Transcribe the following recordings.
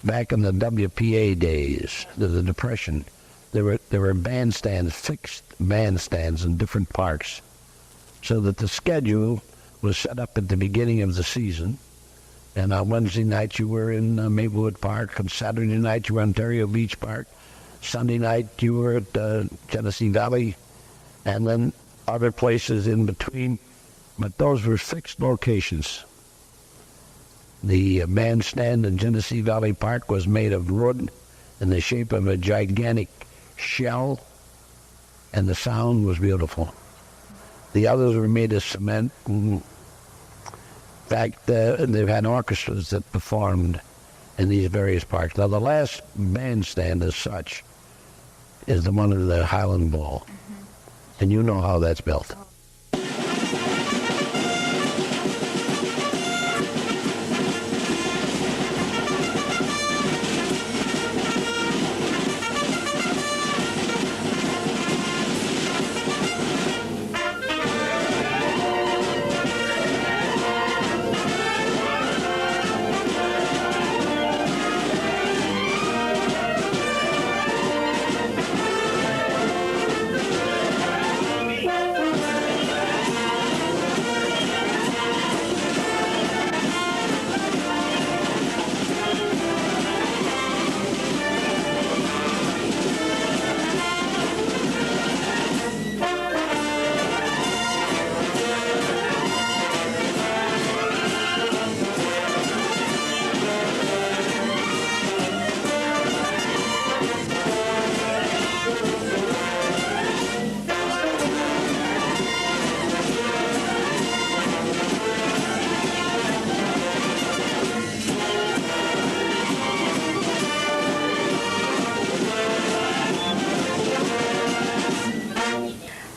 back in the WPA days, the Depression, there were bandstands, fixed bandstands in different parks, so that the schedule was set up at the beginning of the season. And on Wednesday night you were in Maplewood Park, on Saturday night you were in Ontario Beach Park, Sunday night you were at Genesee Valley, and then other places in between. But those were fixed locations. The bandstand in Genesee Valley Park was made of wood in the shape of a gigantic shell, and the sound was beautiful. The others were made of cement. In fact, they've had orchestras that performed in these various parks. Now, the last bandstand as such is the one at the Highland Ball. And you know how that's built.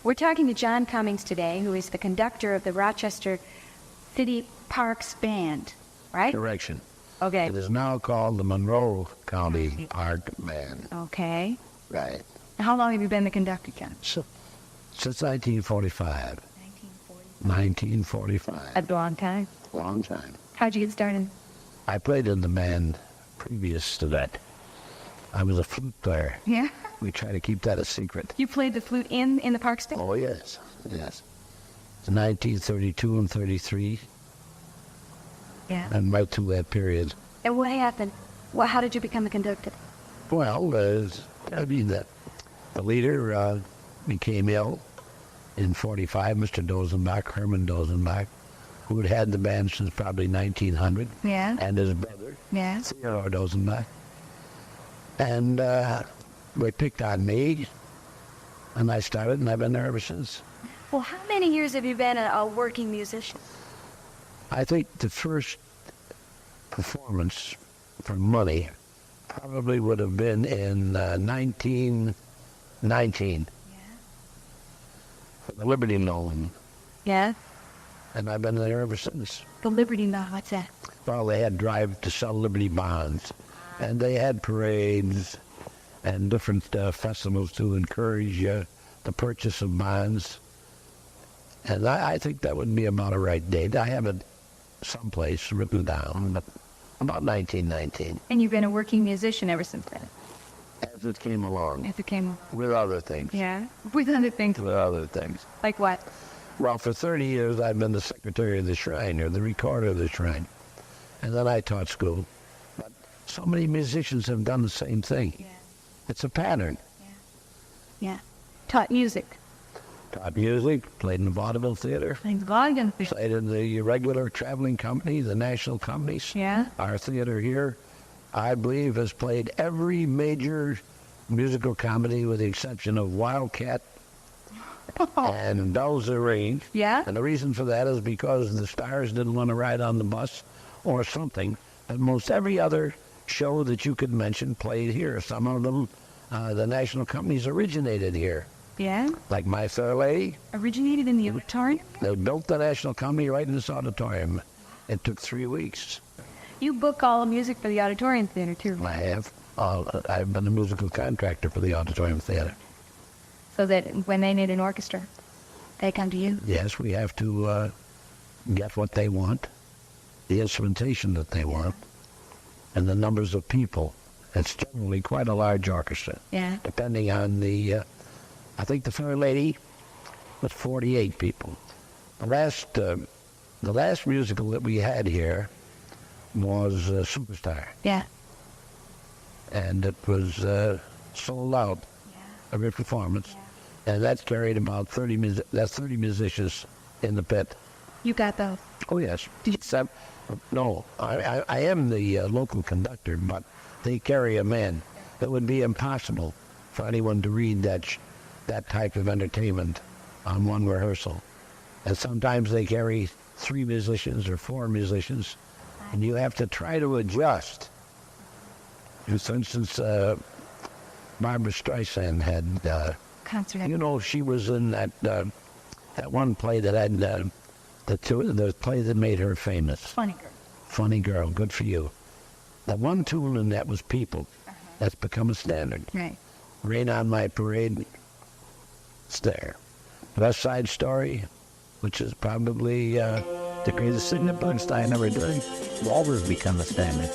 We're talking to John Cummings today, who is the conductor of the Rochester City Parks Band, right? Correction. Okay. It is now called the Monroe County Park Band. Okay. Right. How long have you been the conductor, John? Since 1945. 1945. A long time. Long time. How'd you get started? I played in the band previous to that. I was a flute player. Yeah? We try to keep that a secret. You played the flute in the Parks Band? Oh, yes. Yes. It's 1932 and 33. Yeah. And right through that period. And what happened? How did you become a conductor? Well, the leader became ill in 45, Mr. Dozenbach, Herman Dozenbach, who had had the band since probably 1900. Yeah. And his brother, Yes. Theodore Dozenbach. And they picked on me, and I started, and I've been there ever since. Well, how many years have you been a working musician? I think the first performance for money probably would have been in 1919. Yeah. For the Liberty Loan. Yeah. And I've been there ever since. The Liberty Loan, what's that? Well, they had drive to sell Liberty bonds, and they had parades and different festivals to encourage the purchase of bonds. And I think that would be about a right date. I have it someplace written down, but about 1919. And you've been a working musician ever since then? As it came along. As it came along. With other things. Yeah? With other things? With other things. Like what? Well, for 30 years I've been the secretary of the shrine, or the recorder of the shrine. And then I taught school. But so many musicians have done the same thing. Yeah. It's a pattern. Yeah. Taught music. Taught music, played in the vaudeville theater, Played in the regular traveling company, the national companies. Yeah. Our theater here, I believe, has played every major musical comedy with the exception of Wildcat and Bells That Ring. Yeah. And the reason for that is because the stars didn't want to ride on the bus or something. And most every other show that you could mention played here. Some of them, the national companies originated here. Yeah. Like My Fair Lady. Originated in the auditorium? They built the national company right in this auditorium. It took 3 weeks. You book all the music for the auditorium theater, too. I have. I've been a musical contractor for the auditorium theater. So that when they need an orchestra, they come to you? Yes, we have to get what they want, the instrumentation that they want, and the numbers of people. It's generally quite a large orchestra. Yeah. Depending on the, I think the Fair Lady was 48 people. The last musical that we had here was Superstar, Yeah. and it was sold out, every performance, and that carried about 30 musicians in the pit. You got those. Oh yes. Did you- No, I am the local conductor, but they carry a man. It would be impossible for anyone to read that type of entertainment on one rehearsal. And sometimes they carry 3 musicians or 4 musicians, and you have to try to adjust. For instance, Barbara Streisand had, Concert. you know, she was in that one play that had the play that made her famous. Funny girl. Funny Girl, good for you. That one tune in that was People. That's become a standard. Right. Rain on My Parade, it's there. West Side Story, which is probably the greatest thing that Bernstein ever did, will always become a standard.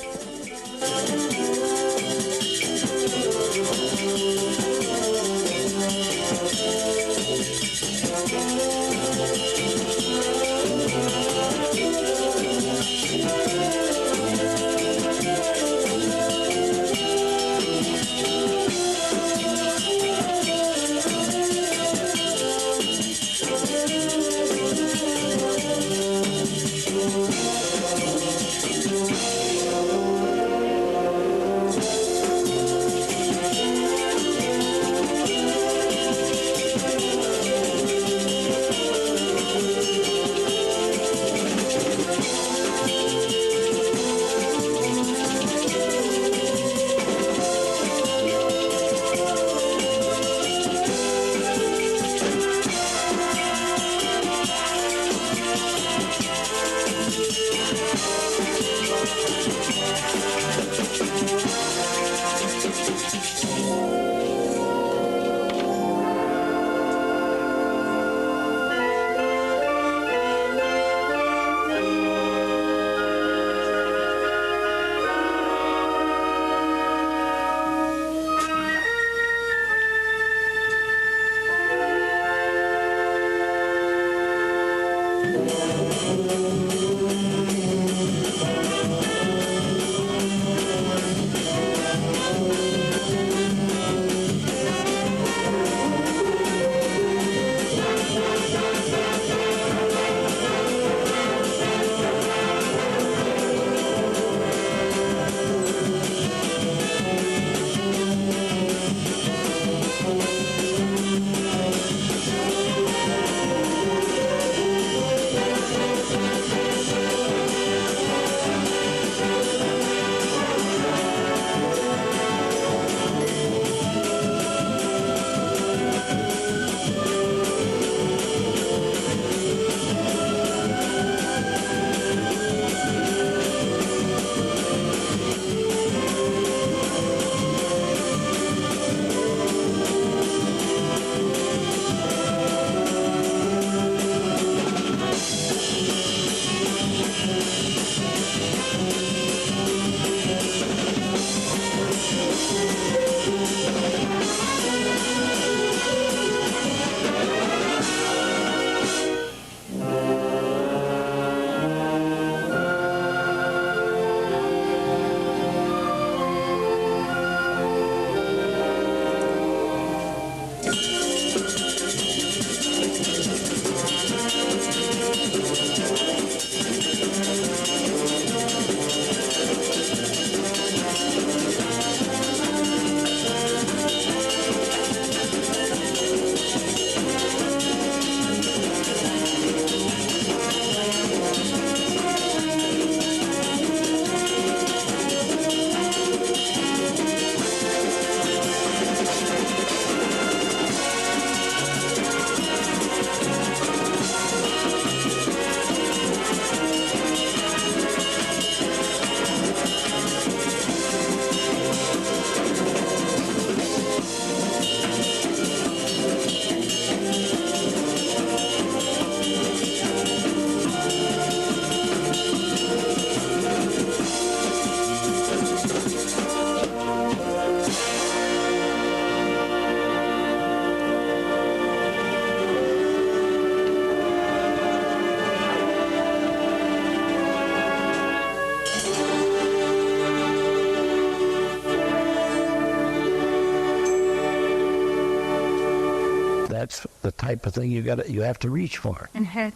the type of thing you have to reach for. Mm-hmm.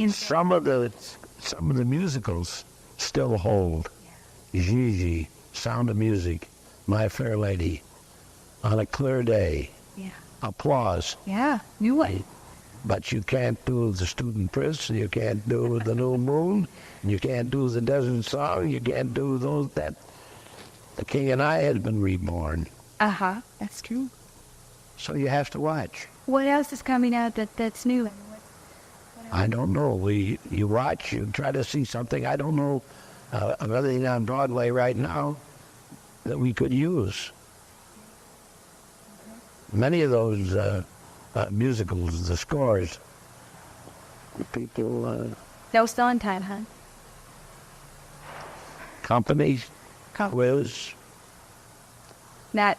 Some of the musicals still hold. Gigi, Sound of Music, My Fair Lady, On a Clear Day, Yeah. Applause. Yeah. New one. But you can't do the Student Prince, you can't do the New Moon, you can't do the Desert Song, you can't do that. The King and I had been reborn. That's true. So you have to watch. What else is coming out that's new? I don't know. You watch, you try to see something. I don't know of anything on Broadway right now that we could use. Many of those musicals, the scores, people... No Sondheim, huh? Companies, quiz. Not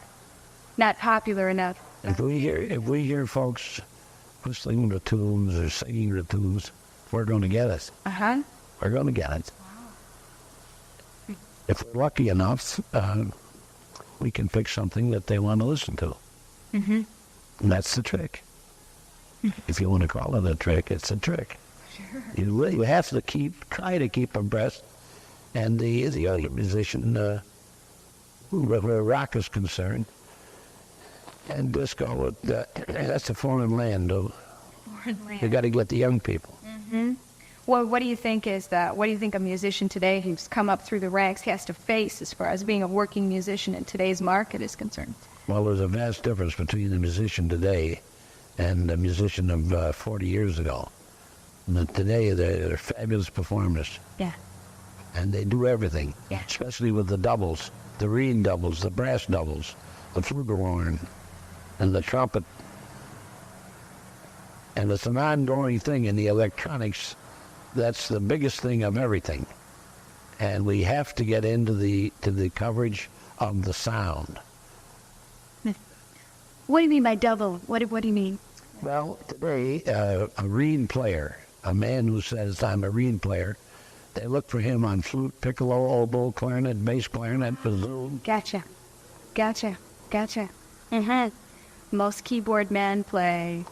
popular enough. If we hear folks whistling the tunes or singing the tunes, we're going to get it. We're going to get it. Wow. If we're lucky enough, we can pick something that they want to listen to. Mm-hmm. And that's the trick. If you want to call it a trick, it's a trick. Sure. You have to try to keep abreast. And the other musician, where rock is concerned, and disco, that's a foreign land. Foreign land. You got to get the young people. Mm-hmm. Well, what do you think a musician today who's come up through the ranks has to face as far as being a working musician in today's market is concerned? Well, there's a vast difference between the musician today and the musician of 40 years ago. And today, they're fabulous performers. Yeah. And they do everything, Yeah. especially with the doubles, the reed doubles, the brass doubles, the flugelhorn, and the trumpet. And it's an ongoing thing in the electronics. That's the biggest thing of everything. And we have to get into the coverage of the sound. What do you mean by double? What do you mean? Well, today, a reed player, a man who says, I'm a reed player, they look for him on flute, piccolo, oboe, clarinet, bass clarinet, bassoon. Gotcha. Mm-hmm. Most keyboard men play...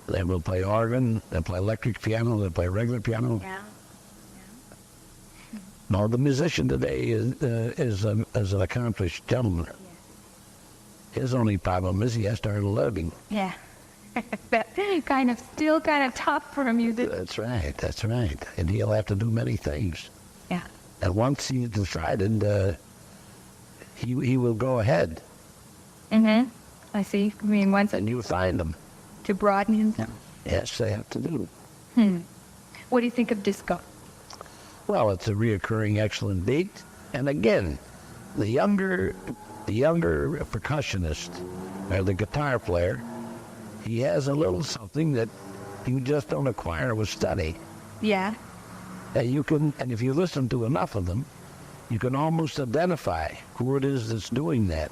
They will play organ, they'll play electric piano, they'll play regular piano. Yeah. No, the musician today is an accomplished gentleman. His only problem is he has to earn a living. Yeah. That still kind of tough for a musician. That's right. And he'll have to do many things. Yeah. And once he's decided, he will go ahead. Mm-hmm. I see. I mean, once And you find him. to broaden himself. Yes, they have to do. What do you think of disco? Well, it's a reoccurring excellent beat. And again, the younger percussionist, or the guitar player, he has a little something that you just don't acquire with study. Yeah. And if you listen to enough of them, you can almost identify who it is that's doing that.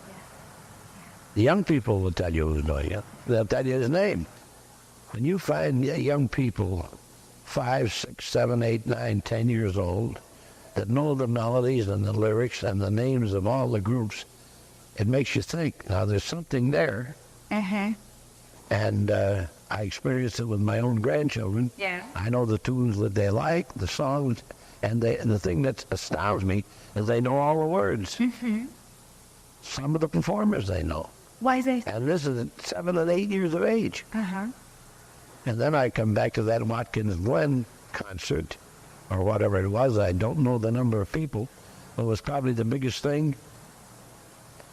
The young people will tell you who's doing it. They'll tell you his name. When you find young people, 5, 6, 7, 8, 9, 10 years old, that know the melodies and the lyrics and the names of all the groups, it makes you think, now there's something there. Uh-huh. And I experienced it with my own grandchildren. Yeah. I know the tunes that they like, the songs, and the thing that astounds me is they know all the words. Mm-hmm. Some of the performers they know. Why is that? And this is at 7 and 8 years of age. Uh-huh. And then I come back to that Watkins Glen concert, or whatever it was. I don't know the number of people, but it was probably the biggest thing.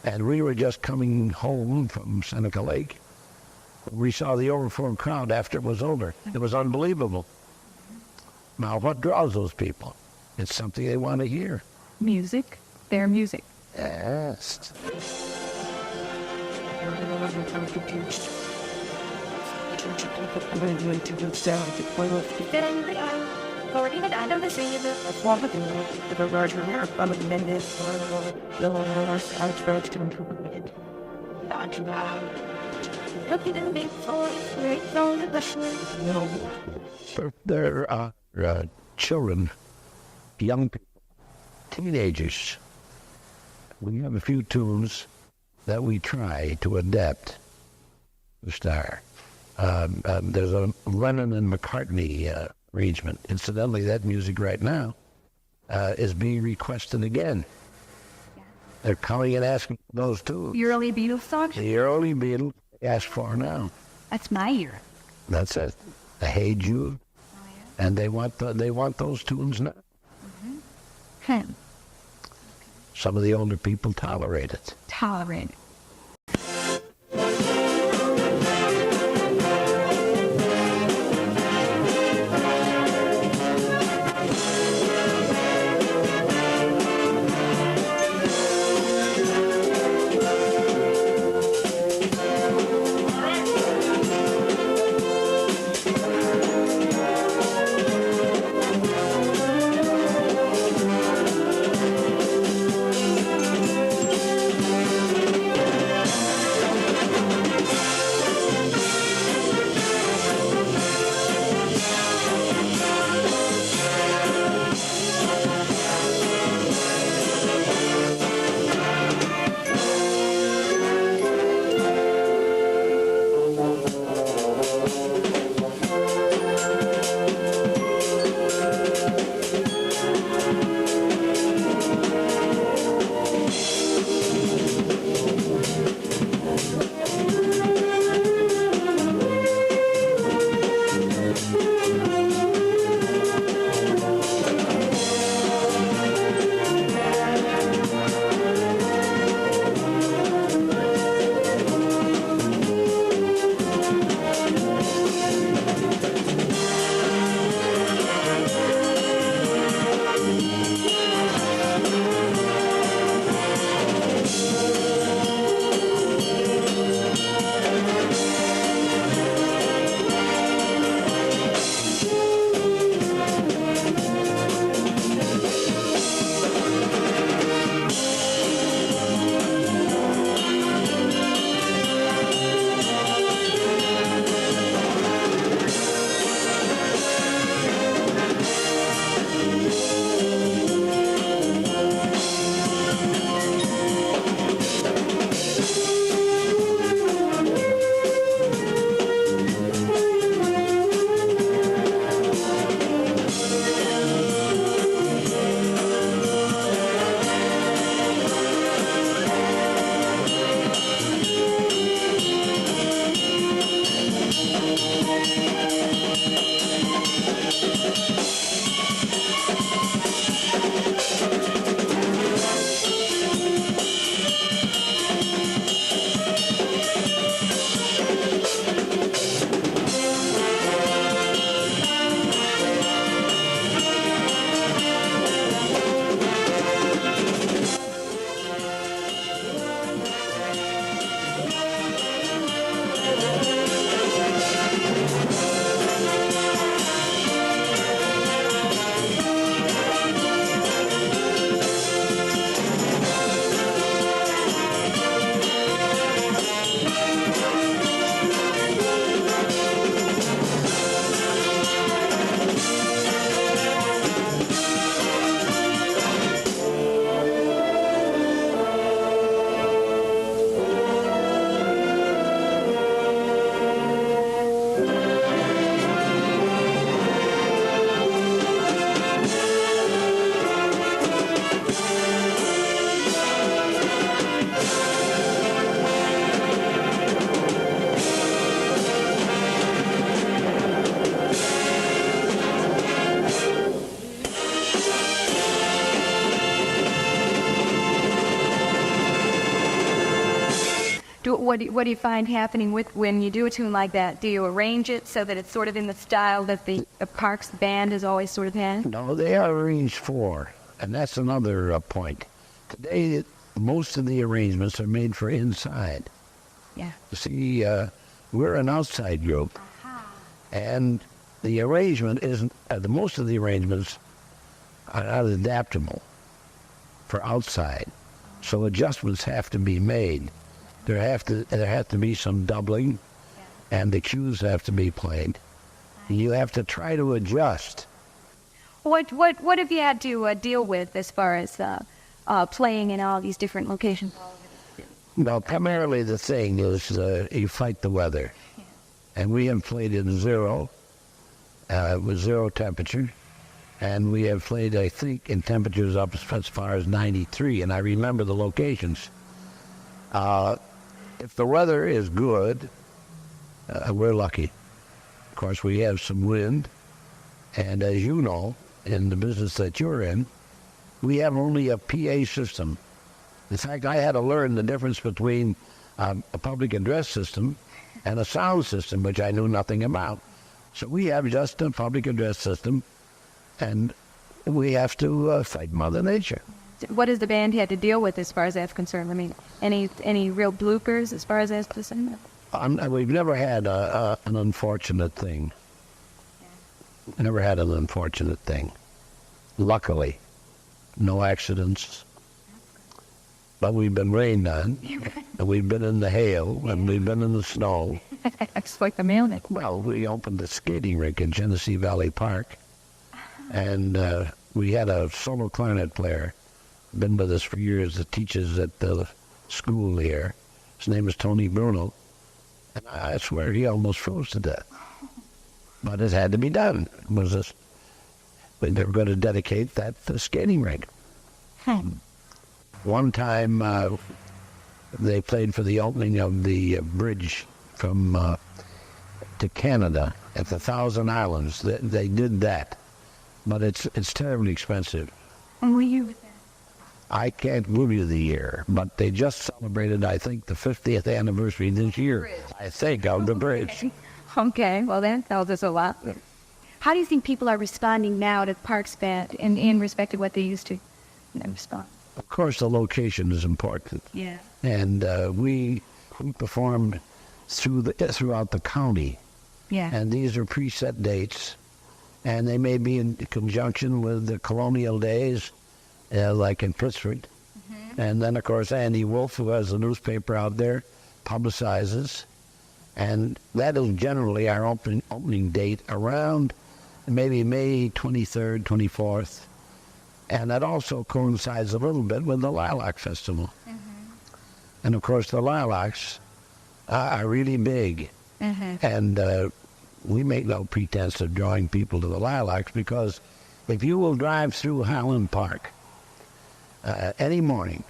And we were just coming home from Seneca Lake. We saw the overflowing crowd after it was over. It was unbelievable. Now, what draws those people? It's something they want to hear. Music. Their music. Yes. There are children, young people, teenagers. We have a few tunes that we try to adapt to Star. There's a Lennon and McCartney arrangement. Incidentally, that music right now is being requested again. Yeah. They're calling and asking for those too. The early Beatles songs? The early Beatles ask for now. That's my era. That's it. The Hey Jude. Oh, yeah. And they want those tunes now. Hmm. Some of the older people tolerate it. Tolerate. What do you find happening with when you do a tune like that? Do you arrange it so that it's sort of in the style that the Parks band has always sort of had? No, they are arranged for, and that's another point. Today, most of the arrangements are made for inside. Yeah. You see, we're an outside group, and the arrangement isn't. Most of the arrangements are not adaptable for outside, so adjustments have to be made. There have to be some doubling, and the cues have to be played. You have to try to adjust. What have you had to deal with as far as playing in all these different locations? Well, primarily the thing is you fight the weather. and we have played in zero, with zero temperature, and we have played, I think, in temperatures up as far as 93, and I remember the locations. If the weather is good, we're lucky. Of course, we have some wind, and as you know, in the business that you're in, we have only a PA system. In fact, I had to learn the difference between a public address system and a sound system, which I knew nothing about. So we have just a public address system, and we have to fight Mother Nature. What has the band had to deal with as far as that's concerned? I mean, any real bloopers as far as that's concerned? We've never had an unfortunate thing. Never had an unfortunate thing. Luckily, no accidents. But we've been rained on, and we've been in the hail, and we've been in the snow. It's like the mailman. Well, we opened the skating rink in Genesee Valley Park, and we had a solo clarinet player, been with us for years, that teaches at the school here. His name is Tony Bruno, and I swear he almost froze to death. But it had to be done. It was they were going to dedicate that skating rink. One time, they played for the opening of the bridge from to Canada at the Thousand Islands. They did that, but it's terribly expensive. And were you with that? I can't give you the year, but they just celebrated, I think, the 50th anniversary this year. I think, of the bridge. Okay, well that tells us a lot. How do you think people are responding now to Parks Band in respect to what they used to respond? Of course, the location is important. Yeah. And we perform throughout the county. Yeah. And these are preset dates, and they may be in conjunction with the colonial days, like in Pittsford. Mm-hmm. And then, of course, Andy Wolf, who has a newspaper out there, publicizes. And that is generally our opening date around maybe May 23rd, 24th. And that also coincides a little bit with the Lilac Festival. Mm-hmm. And, of course, the lilacs are really big. Mm-hmm. And we make no pretense of drawing people to the lilacs, because if you will drive through Highland Park any morning,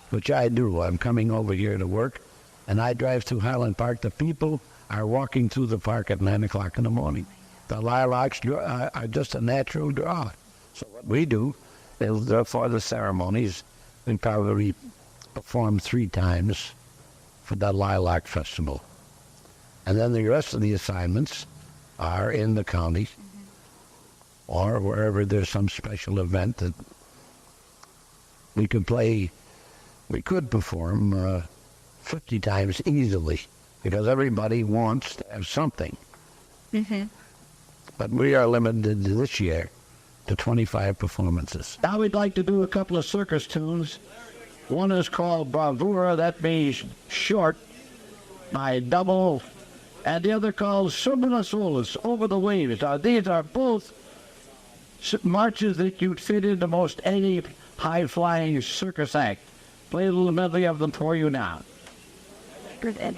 which I do, I'm coming over here to work, and I drive through Highland Park, the people are walking through the park at 9 o'clock in the morning. The lilacs are just a natural draw. So what we do is, for the ceremonies, we probably perform 3 times for the Lilac Festival. And then the rest of the assignments are in the county, or wherever there's some special event that we could play. We could perform 50 times easily, because everybody wants to have something. Mm-hmm. But we are limited this year to 25 performances. Now we'd like to do a couple of circus tunes. One is called Bravura, that means short by double, and the other called Subnasolis, over the waves. Now these are both marches that you'd fit into most any high-flying circus act. Play a little medley of them for you now. Good.